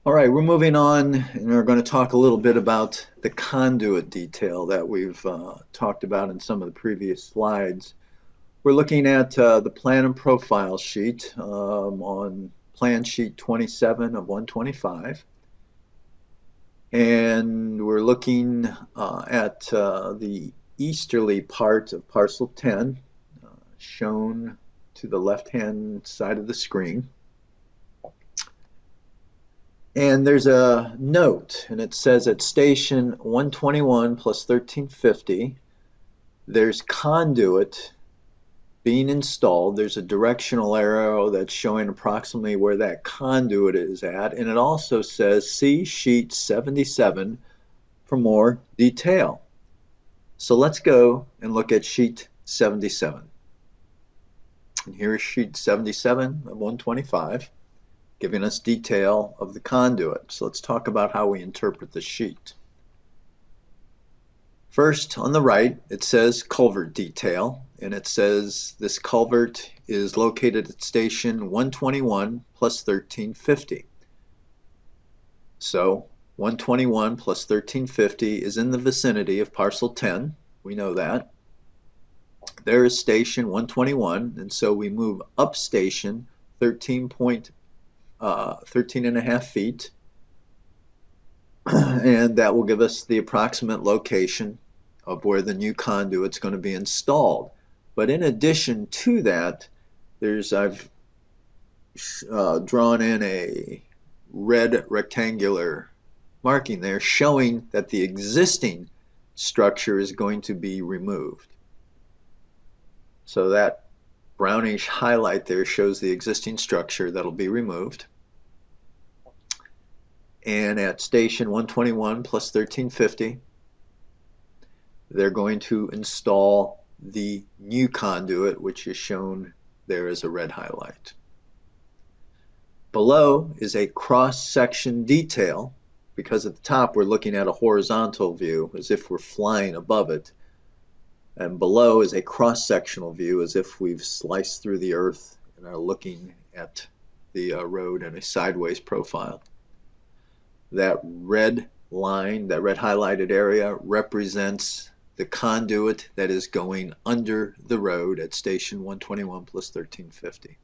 All right, we're moving on and we're going to talk a little bit about the conduit detail that we've talked about in some of the previous slides. We're looking at the plan and profile sheet on plan sheet 27 of 125. And we're looking at the easterly part of parcel 10, shown to the left-hand side of the screen. And there's a note, and it says at station 121 plus 1350, there's conduit being installed. There's a directional arrow that's showing approximately where that conduit is at, and it also says see sheet 77 for more detail. So let's go and look at sheet 77. And here is sheet 77 of 125. Giving us detail of the conduit. So let's talk about how we interpret the sheet. First, on the right, it says Culvert Detail, and it says this culvert is located at station 121 plus 1350. So 121 plus 1350 is in the vicinity of parcel 10. We know that. There is station 121, and so we move up station 13 and a half feet, and that will give us the approximate location of where the new conduit's going to be installed. But in addition to that, I've drawn in a red rectangular marking there showing that the existing structure is going to be removed. So that brownish highlight there shows the existing structure that'll be removed. And at station 121 plus 1350, they're going to install the new conduit, which is shown there as a red highlight. Below is a cross-section detail, because at the top we're looking at a horizontal view as if we're flying above it. And below is a cross-sectional view as if we've sliced through the earth and are looking at the road in a sideways profile. That red line, that red highlighted area, represents the conduit that is going under the road at station 121 plus 1350.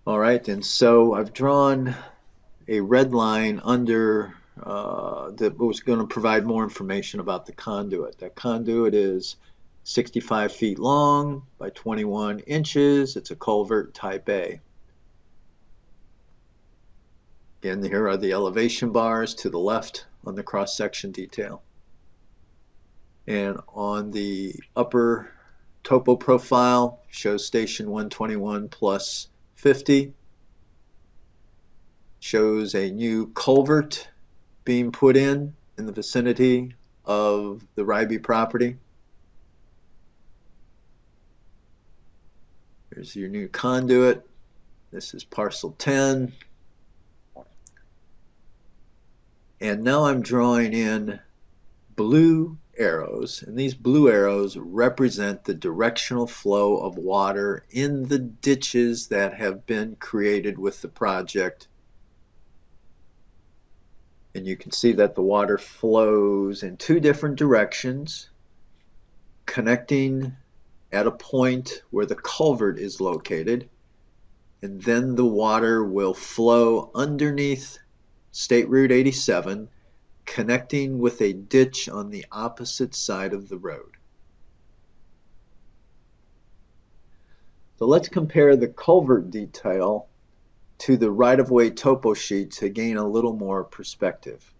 All right, and so I've drawn a red line under that was going to provide more information about the conduit. That conduit is 65 feet long by 21 inches. It's a culvert type A. Again, here are the elevation bars to the left on the cross-section detail. And on the upper topo profile shows station 121 plus 50. Shows a new culvert being put in the vicinity of the Ryby property. Here's your new conduit. This is parcel 10. And now I'm drawing in blue arrows, and these blue arrows represent the directional flow of water in the ditches that have been created with the project. And you can see that the water flows in two different directions, connecting at a point where the culvert is located, and then the water will flow underneath State Route 87, connecting with a ditch on the opposite side of the road. So let's compare the culvert detail to the right-of-way topo sheet to gain a little more perspective.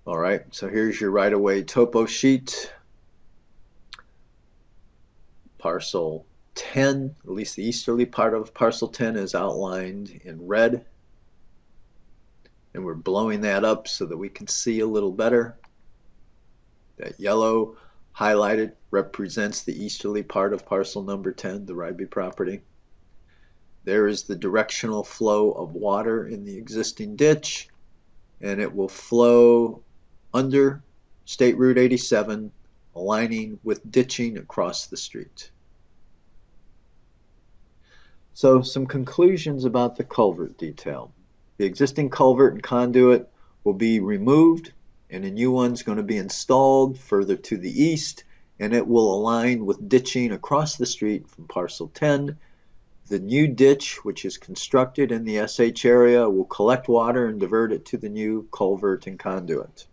All right, so here's your right-of-way topo sheet. Parcel 10, at least the easterly part of parcel 10, is outlined in red. And we're blowing that up so that we can see a little better. That yellow highlighted represents the easterly part of parcel number 10, the Ryby property. There is the directional flow of water in the existing ditch, and it will flow under State Route 87 aligning with ditching across the street. So some conclusions about the culvert detail. The existing culvert and conduit will be removed and a new one's going to be installed further to the east, and it will align with ditching across the street from parcel 10. The new ditch, which is constructed in the SH area, will collect water and divert it to the new culvert and conduit.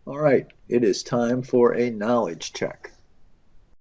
All right, it is time for a knowledge check.